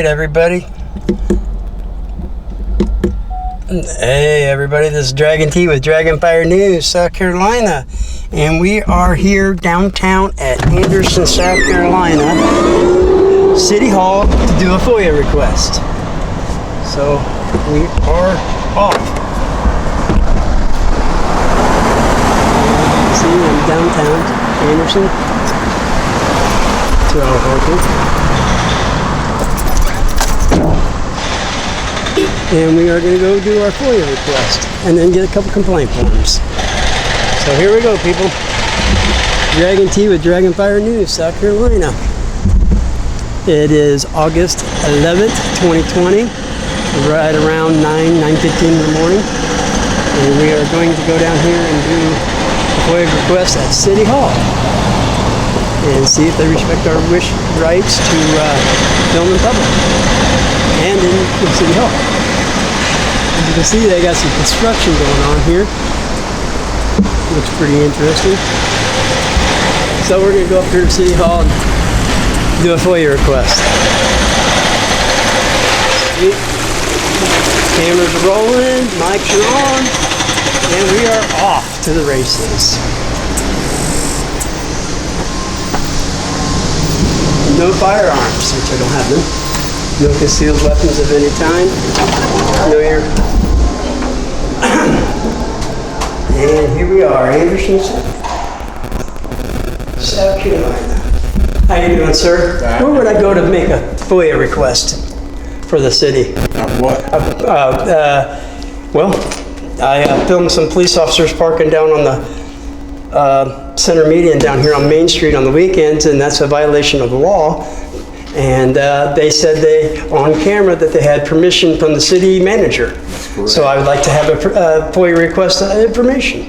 right, everybody. Hey, everybody, this is Dragon T with Dragonfire News, South Carolina. And we are here downtown at Anderson, South Carolina, City Hall to do a FOIA request. So we are off. See, I'm downtown Anderson. 2-hour parking. And we are going to go do our FOIA request and then get a couple complaint forms. So here we go, people. Dragon T with Dragonfire News, South Carolina. It is August 11th, 2020, right around 9:15 in the morning. And we are going to go down here and do a FOIA request at City Hall and see if they respect our rights to film in public and in City Hall. As you can see, they got some construction going on here. Looks pretty interesting. So we're going to go up here to City Hall and do a FOIA request. See? Cameras are rolling, mics are on, and we are off to the races. No firearms, which I don't have them. No concealed weapons of any kind. No air. And here we are, Anderson, South Carolina. How you doing, sir? Where would I go to make a FOIA request for the city? What? Well, I filmed some police officers parking down on the center median down here on Main Street on the weekends, and that's a violation of the law. And they said on camera that they had permission from the city manager. So I would like to have a FOIA request information.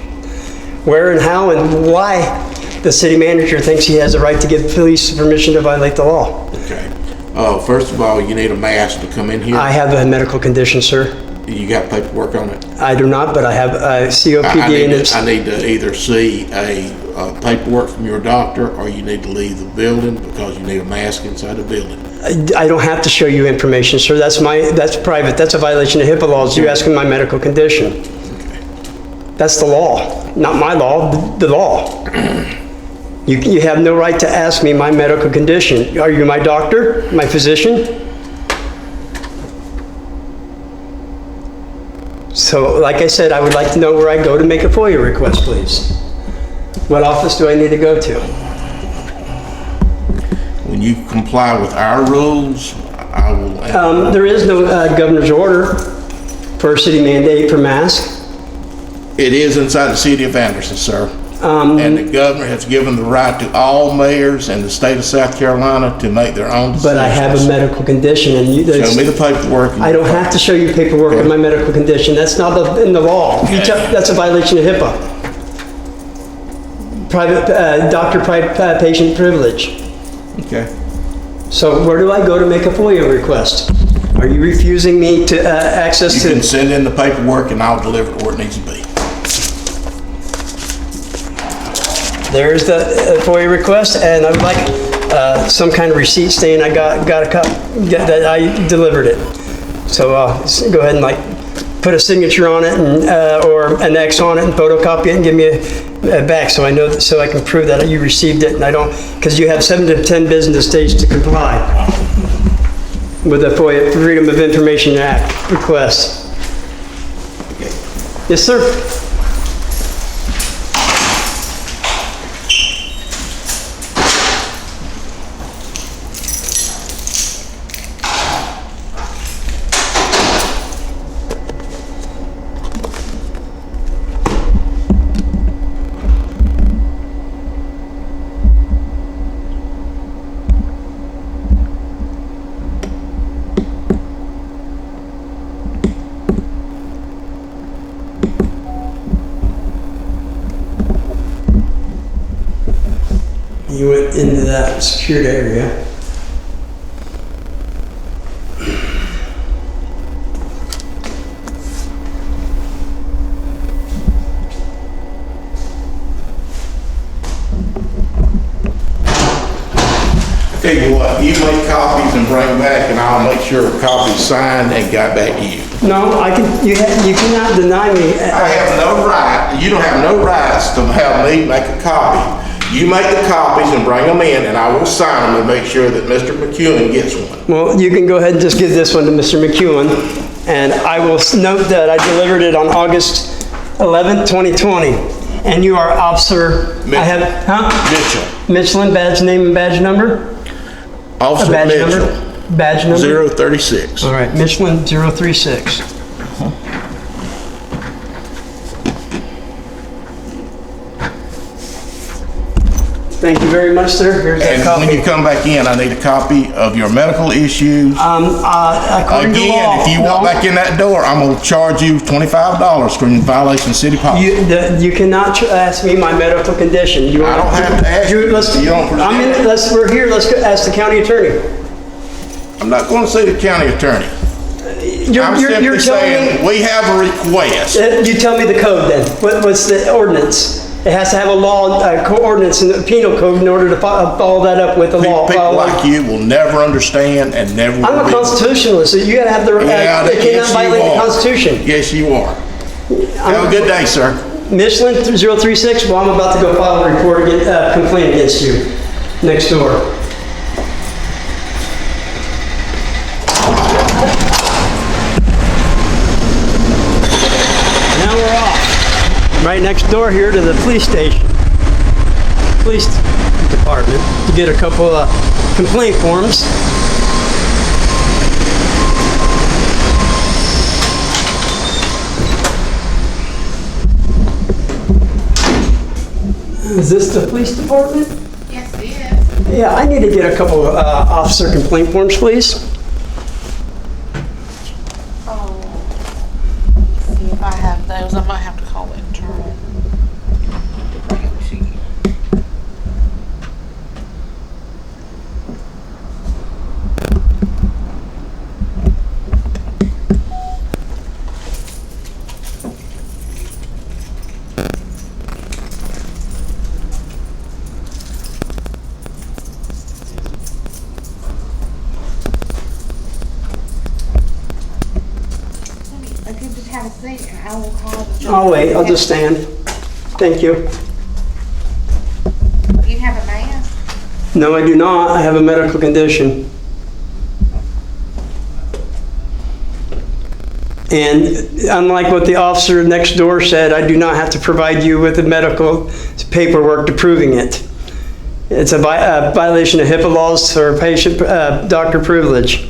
Where and how and why the city manager thinks he has the right to give police permission to violate the law. Okay. First of all, you need a mask to come in here. I have a medical condition, sir. You got paperwork on it? I do not, but I have a COPD. I need to either see a paperwork from your doctor, or you need to leave the building because you need a mask inside the building. I don't have to show you information, sir. That's private. That's a violation of HIPAA laws. You're asking my medical condition. Okay. That's the law, not my law. The law. You have no right to ask me my medical condition. Are you my doctor? My physician? So, like I said, I would like to know where I go to make a FOIA request, please. What office do I need to go to? When you comply with our rules, I will... There is no governor's order for a city mandate for masks. It is inside the city of Anderson, sir. And the governor has given the right to all mayors in the state of South Carolina to make their own decisions. But I have a medical condition, and show me the paperwork. I don't have to show you paperwork of my medical condition. That's not in the law. Okay. That's a violation of HIPAA. Doctor-patient privilege. Okay. So where do I go to make a FOIA request? Are you refusing me to access to? You can send in the paperwork, and I'll deliver it where it needs to be. There's the FOIA request, and I would like some kind of receipt saying I got a cup that I delivered it. So go ahead and put a signature on it, and or an X on it, and photocopy it, and give me a back so I know so I can prove that you received it, and I don't, because you have 7 to 10 business days to comply with the FOIA Freedom of Information Act request. Yes, sir. You went into that secured area. Tell you what, You make copies and bring back, and I'll make sure a copy's signed and got back to you. No, you cannot deny me. I have no right, you don't have no rights to have me make a copy. You make the copies and bring them in, and I will sign them and make sure that Mr. McEwen gets one. Well, you can go ahead and just give this one to Mr. McEwen, and I will note that I delivered it on August 11th, 2020. And you are Officer, Mitchell. Michelin, badge name and badge number? Officer badge Mitchell. Number? Badge number? 036. All right, Michelin 036. Thank you very much, sir. Here's that copy. And when you come back in, I need a copy of your medical issues. According to law, Again, if you walk back in that door, I'm gonna charge you $25 for violation of city policy. You cannot ask me my medical condition. I don't have to ask you. You don't present. We're here, let's go ask the county attorney. I'm not gonna say the county attorney. I'm simply saying, we have a request. You tell me the code then. What's the ordinance? It has to have a law, ordinance in the penal code in order to follow that up with the law. People like you will never understand and never will. I'm a constitutionalist, so you gotta have the right, they cannot violate the Constitution. Yes, you are. Have a good day, sir. Michelin 036, well, I'm about to go file a report, complaint against you next door. Now we're off. Right next door here to the police station, police department, to get a couple of complaint forms. Is this the police department? Yes, it is. Yeah, I need to get a couple of officer complaint forms, please. Oh, let's see if I have those. I might have to call internal. I could just have a seat and I will call the. I'll wait, I'll just stand. Thank you. You have a mask? No, I do not. I have a medical condition. And unlike what the officer next door said, I do not have to provide you with the medical paperwork to proving it. It's a violation of HIPAA laws for patient doctor privilege.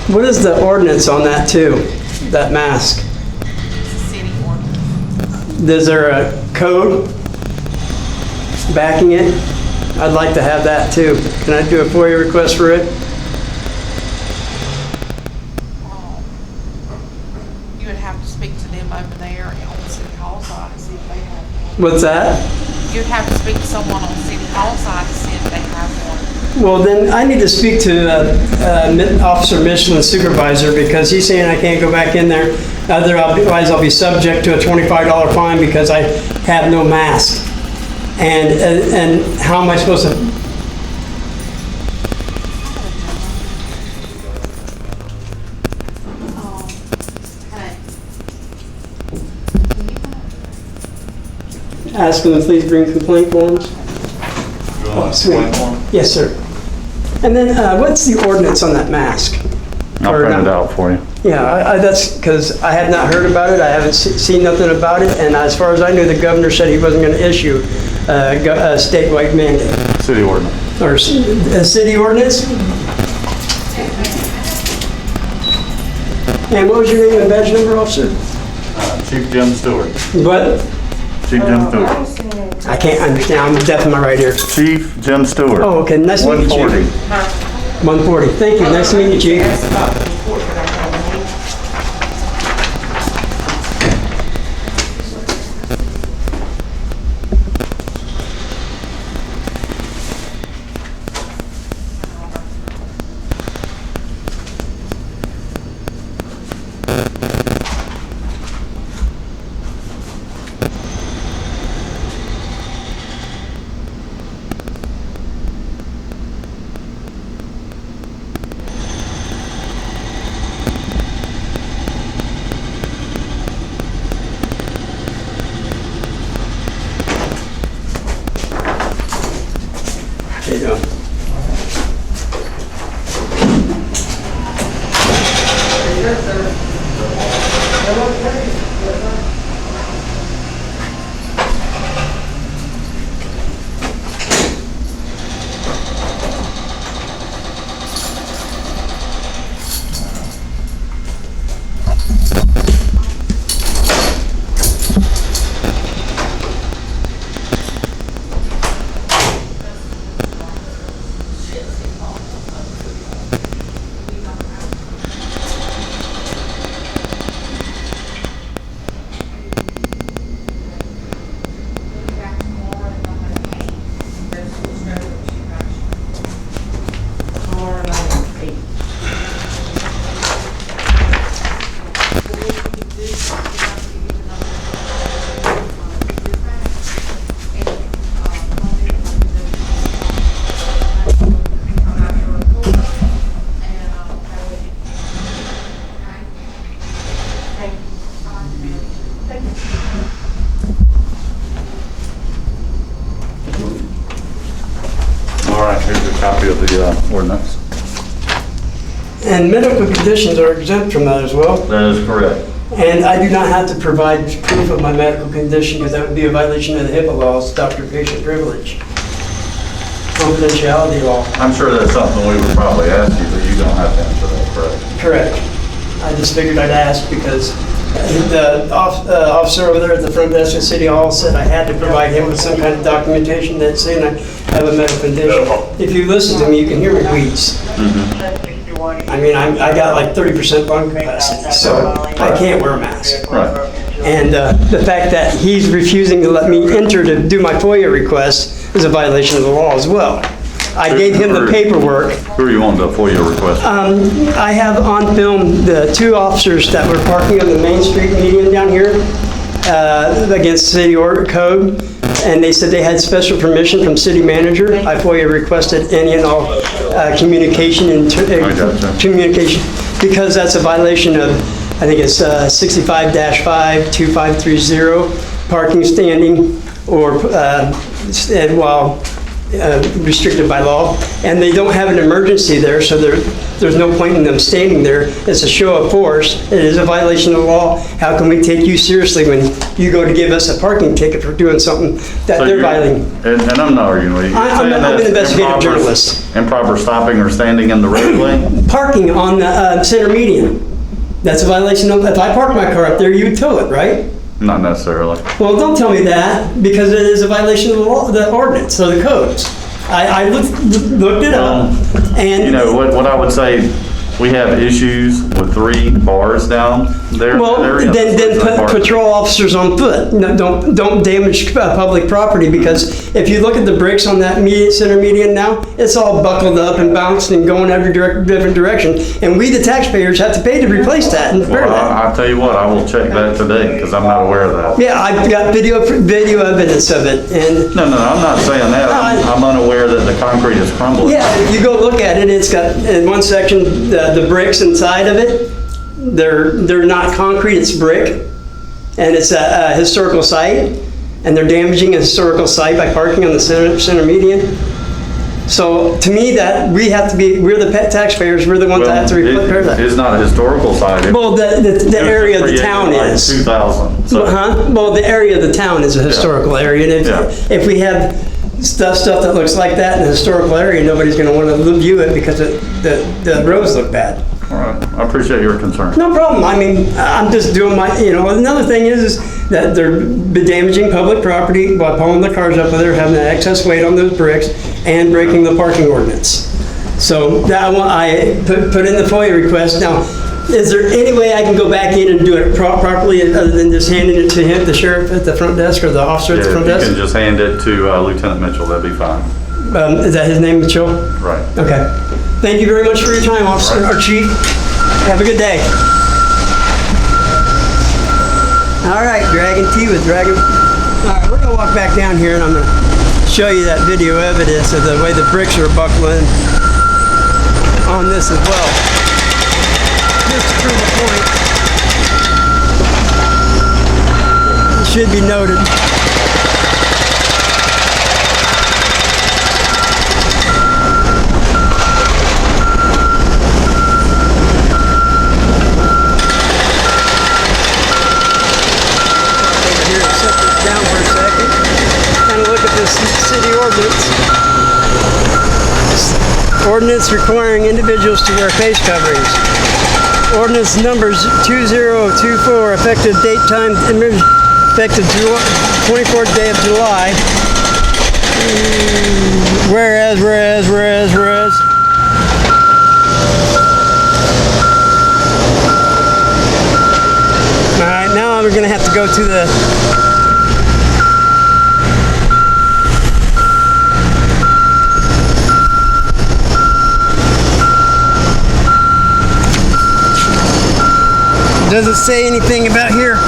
What is the ordinance on that too, that mask? It's a city ordinance. Is there a code backing it? I'd like to have that too. Can I do a FOIA request for it? You would have to speak to them over there on the city hall side to see if they have one. What's that? You'd have to speak to someone on the city hall side to see if they have one. Well, then I need to speak to Officer Michelin supervisor because he's saying I can't go back in there. Otherwise, I'll be subject to a $25 fine because I have no mask. And how am I supposed to ask them to please bring complaint forms. You want to explain for them? Yes, sir. And then what's the ordinance on that mask? I'll Or print it not? out for you. Yeah, that's because I have not heard about it. I haven't seen nothing about it. And as far as I knew, the governor said he wasn't going to issue a statewide mandate. City ordinance. Or a city ordinance? And what was your name and badge number, officer? Chief Jim Stewart. What? Chief Jim Stewart. I can't understand. I'm deaf in my right ear. Chief Jim Stewart. Oh, okay. Nice to meet you, 140. Chief. 140. Thank you. Nice to meet you, Chief. How you doing? All right, here's a copy of the ordinance. And medical conditions are exempt from that as well. That is correct. And I do not have to provide proof of my medical condition because that would be a violation of the HIPAA laws, doctor-patient privilege, confidentiality law. I'm sure that's something we would probably ask you, but you don't have to answer that, correct? Correct. I just figured I'd ask because the officer over there at the front desk at City Hall said I had to provide him with some kind of documentation that saying I have a medical condition. If you listen to me, you can hear me wheeze. I mean, I got like 30% lung capacity, so I can't wear a mask. Right. And the fact that he's refusing to let me enter to do my FOIA request is a violation of the law as well. I gave him the paperwork. Who are you on the FOIA request? I have on film the two officers that were parking on the Main Street median down here against city order code, and they said they had special permission from city manager. I FOIA requested any and all communication and communication because that's a violation of, I think it's 65-5 2530 parking standing or while restricted by law, and they don't have an emergency there, so there's no point in them standing there. It's a show of force. It is a violation of the law. How can we take you seriously when you go to give us a parking ticket for doing something that they're violating? And I'm not arguing with you. I'm an investigative journalist. Improper stopping or standing in the roadway? Parking on the center median. That's a violation of, if I park my car up there, you would tow it, right? Not necessarily. Well, don't tell me that, because it is a violation of the law, the ordinance, or the codes. I looked it up, and... You know, what I would say, we have issues with 3 bars down there. Well, then put patrol officers on foot. No, don't damage public property, because if you look at the bricks on that center median now, it's all buckled up and bounced and going every different direction. And we, the taxpayers, have to pay to replace that and repair Well, that. I'll tell you what, I will check that today, because I'm not aware of that. Yeah, I've got video evidence of it, and... No, I'm not saying that. I'm unaware that the concrete is crumbling. Yeah, if you go look at it, it's got, in one section, the bricks inside of it, they're not concrete, it's brick, and it's a historical site. and they're damaging a historical site by parking on the center median. So to me, that we're the pet taxpayers, we're the ones that have to repair that. It's not a historical site. Well, the area of the Created town like is. 2000. So. Well, the area of the town is a historical area, and if we have stuff that looks like that in a historical area, nobody's going to want to view it because the roads look bad. All right, I appreciate your concern. No problem. I mean, I'm just doing my, another thing is that they're damaging public property by pulling the cars up with there, having excess weight on those bricks, and breaking the parking ordinance. So that one, I put in the FOIA request. Now, is there any way I can go back in and do it properly other than just handing it to him, the sheriff at the front desk, or the officer at the front desk? You can just hand it to Lieutenant Mitchell, that'd be fine. Is that his name, Mitchell? Right. Okay. Thank you very much for your time, officer, or chief. Have a good day. All right, Dragon Tea with Dragon. All right, we're gonna walk back down here, and I'm gonna show you that video evidence of the way the bricks are buckling on this as well. Just to prove a point, it should be noted. Down for a second, and look at this city ordinance. Ordinance requiring individuals to wear face coverings. Ordinance numbers 2024, effective date time, effective 24th day of July. Whereas. All right, now we're gonna have to go to the does it say anything about here?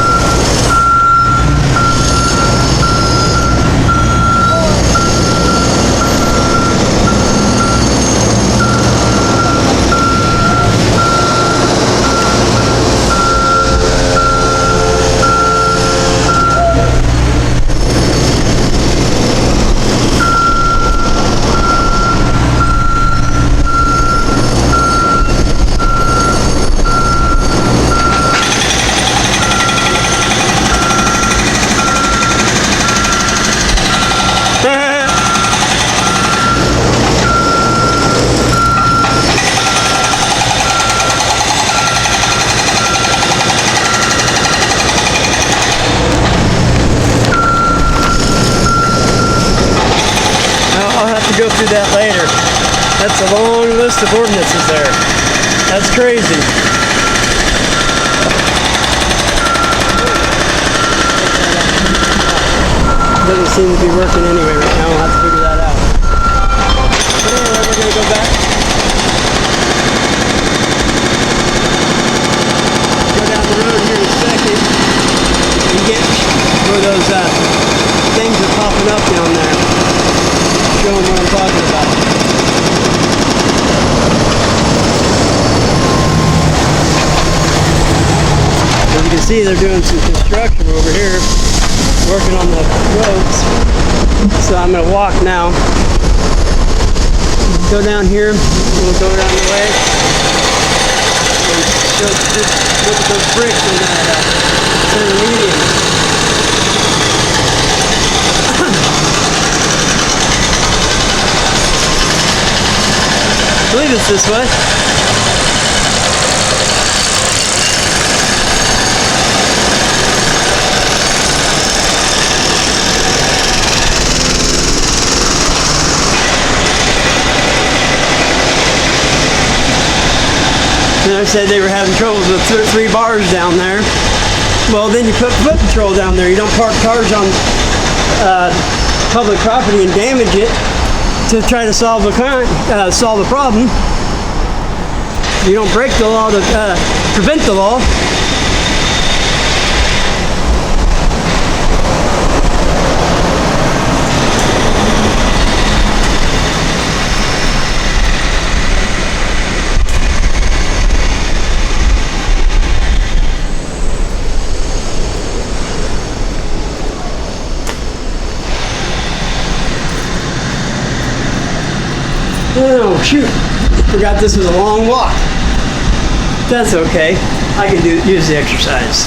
Go through that later. That's a long list of ordinances there. That's crazy. Doesn't seem to be working anyway right now. We'll have to figure that out. But anyway, we're going to go back. Go down the road here in a second and get where those things are popping up down there. Show them what I'm talking about. As you can see, they're doing some construction over here, working on the roads. So I'm going to walk now. Go down here. We'll go down the way. And look at those bricks in that center median. I believe it's this way. And I said they were having troubles with 3 bars down there. Well, then you put foot patrol down there. You don't park cars on public property and damage it to try to solve a problem. You don't break the law to prevent the law. Oh, shoot. Forgot this was a long walk. That's okay. I can use the exercise.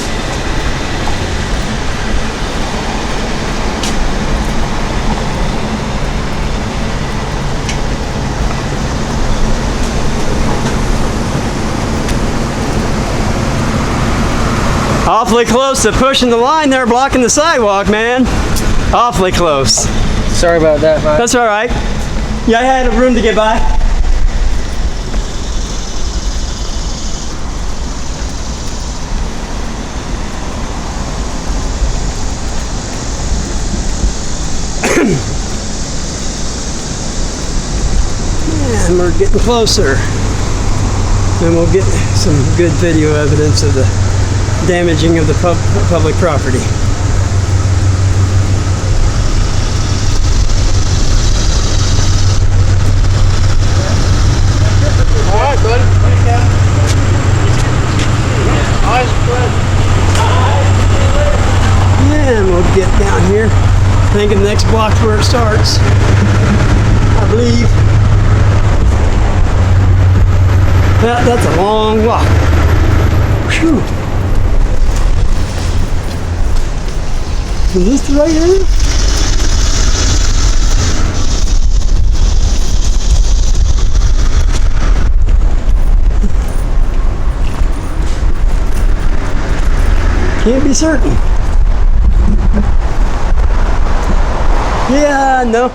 Awfully close to pushing the line there, blocking the sidewalk, man. Awfully close. Sorry about that, Mike. That's all right. Yeah, I had room to get by. And we're getting closer. And we'll get some good video evidence of the damaging of the public property. All right, buddy. And we'll get down here. I think the next block's where it starts. I believe. That's a long walk. Whew. Is this the right area? Can't be certain. Yeah, no.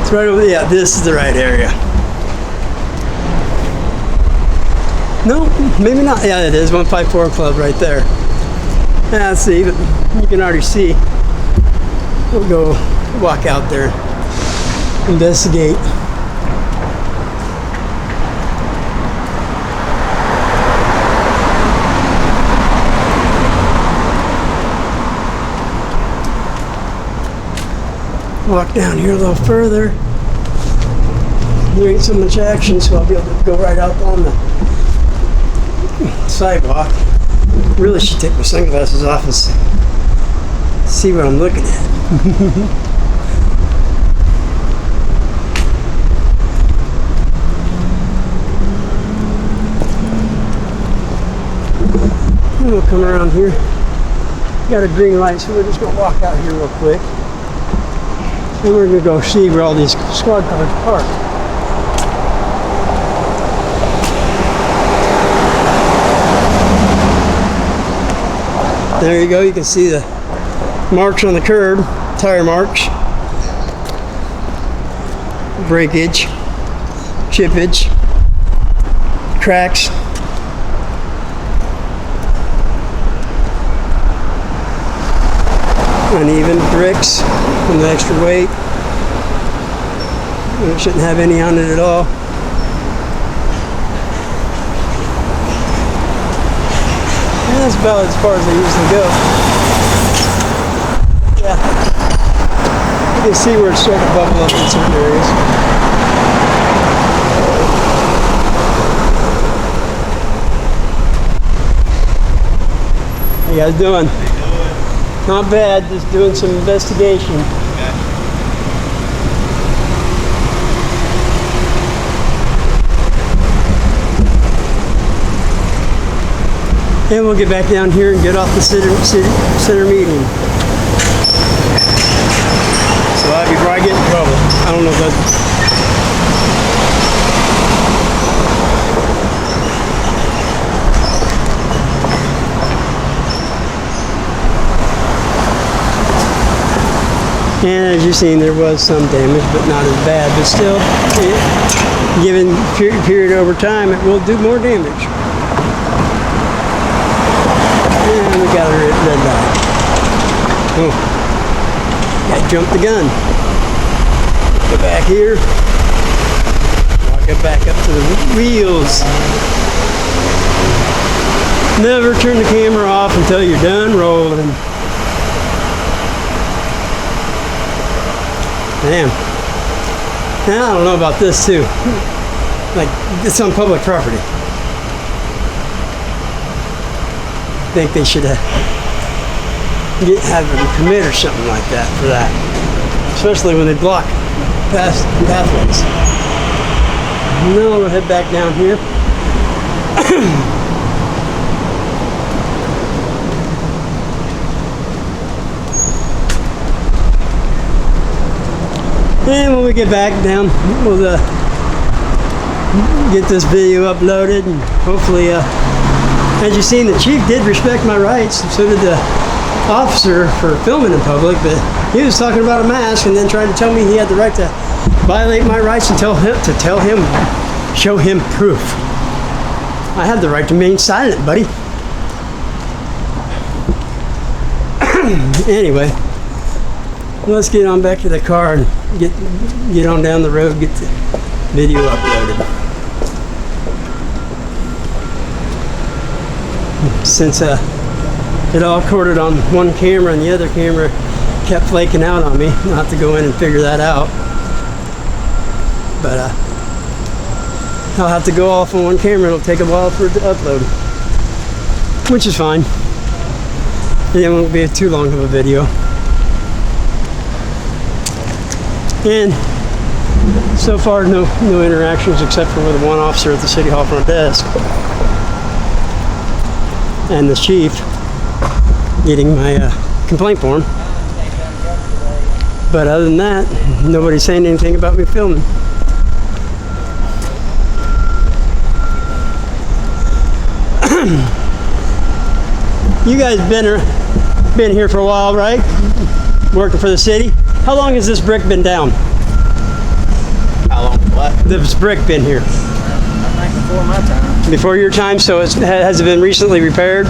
It's right over there. Yeah, this is the right area. No, maybe not. Yeah, it is. 154 Club right there. Yeah, see, but you can already see. We'll go walk out there, investigate. Walk down here a little further. There ain't so much action, so I'll be able to go right out on the sidewalk. Really should take my sunglasses off and see what I'm looking at. And we'll come around here. Got a green light, so we're just gonna walk out here real quick. And we're gonna go see where all these squad cars park. There you go, you can see the marks on the curb, tire marks, breakage, chippage, cracks. Uneven bricks from the extra weight. It shouldn't have any on it at all. And that's about as far as they usually go. Yeah. You can see where it's starting to bubble up in certain areas. How you guys doing? Not bad, just doing some investigation. And we'll get back down here and get off the center meeting. So before I get in trouble, I don't know if that. And as you've seen, there was some damage, but not as bad. But still, given period over time, it will do more damage. And we got a red light. Oh, got jumped the gun. Go back here. Walk it back up to the wheels. Never turn the camera off until you're done rolling. Damn. Now I don't know about this too. Like, it's on public property. I think they should have a permit or something like that for that. especially when they block past pathways. Now we'll head back down here. And when we get back down, we'll get this video uploaded, and hopefully, as you've seen, the chief did respect my rights, and so did the officer for filming in public, but he was talking about a mask and then trying to tell me he had the right to violate my rights and show him proof. I have the right to remain silent, buddy. Anyway, let's get on back to the car and get on down the road, get the video uploaded. Since it all recorded on one camera and the other camera kept flaking out on me, I'll have to go in and figure that out. But I'll have to go off on one camera. It'll take a while for it to upload, which is fine. It won't be too long of a video. And so far, no interactions except for with one officer at the City Hall front desk and the chief getting my complaint form. But other than that, nobody's saying anything about me filming. You guys been here for a while, right? Working for the city. How long has this brick been down? How long? What? This brick been here? I think before my time. Before your time, so has it been recently repaired?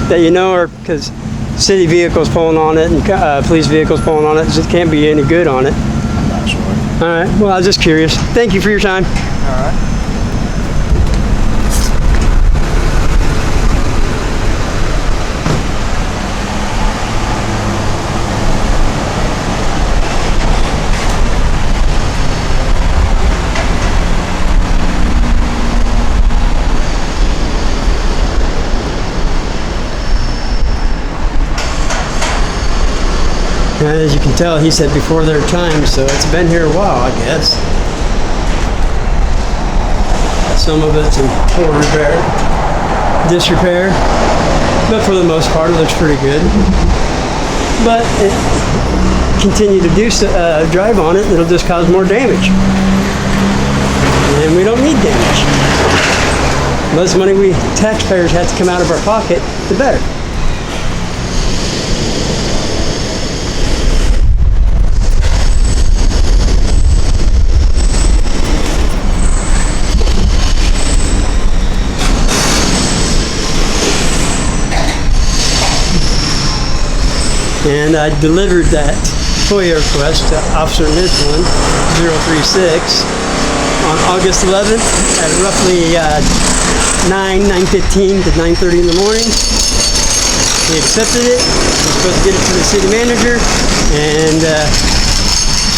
That you know, or because city vehicles pulling on it and police vehicles pulling on it, it just can't be any good on it. I'm not sure. All right. Well, I was just curious. Thank you for your time. All right. As you can tell, he said before their time, so it's been here a while, I guess. Some of it's in poor repair, disrepair, but for the most part, it looks pretty good. But it, continue to drive on it, it'll just cause more damage. And we don't need damage. The less money we taxpayers have to come out of our pocket, the better. And I delivered that FOIA request to Officer Michelin, 036, on August 11th at roughly 9:15 to 9:30 in the morning. He accepted it. He's supposed to get it to the city manager, and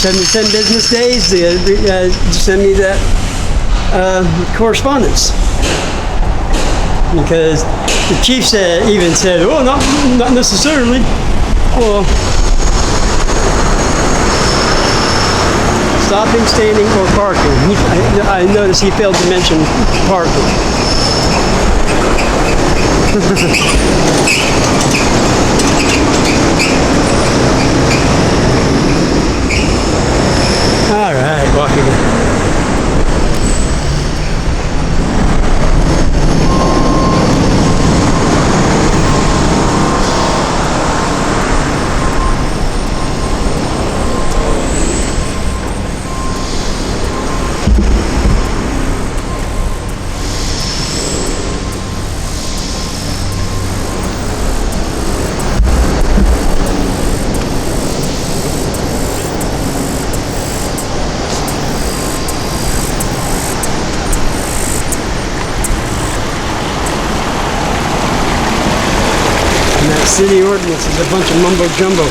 7 to 10 business days, send me that correspondence. Because the chief even said, oh, not necessarily. Well, stopping, standing, or parking. I noticed he failed to mention parking. All right, walking. City ordinance is a bunch of mumbo jumbo.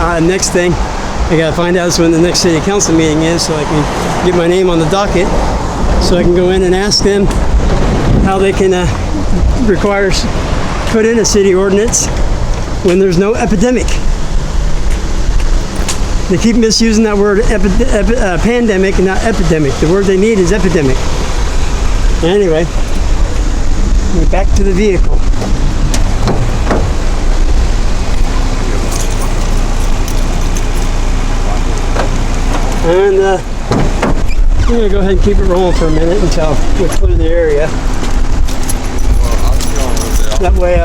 And next thing, I gotta find out when the next city council meeting is so I can get my name on the docket so I can go in and ask them how they can put in a city ordinance when there's no epidemic. They keep misusing that word pandemic and not epidemic. The word they need is epidemic. Anyway, we're back to the vehicle. And I'm gonna go ahead and keep it rolling for a minute until we clear the area. That way,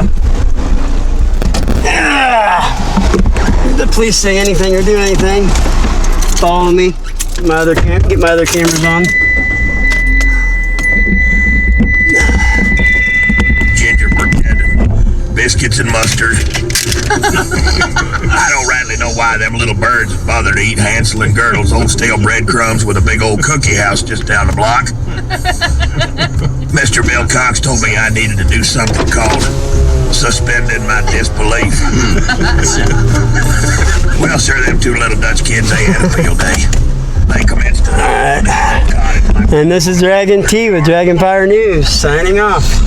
the police say anything or do anything, follow me. Get my other cameras on. Gingerbread, biscuits and mustard. I don't rightly know why them little birds bother to eat Hansel and Gretel's old stale breadcrumbs with a big old cookie house just down the block. Mr. Bill Cox told me I needed to do something called suspending my disbelief. Well, sir, them two little Dutch kids, they had a field day. They commenced to... And this is Dragon T with Dragon Fire News, signing off.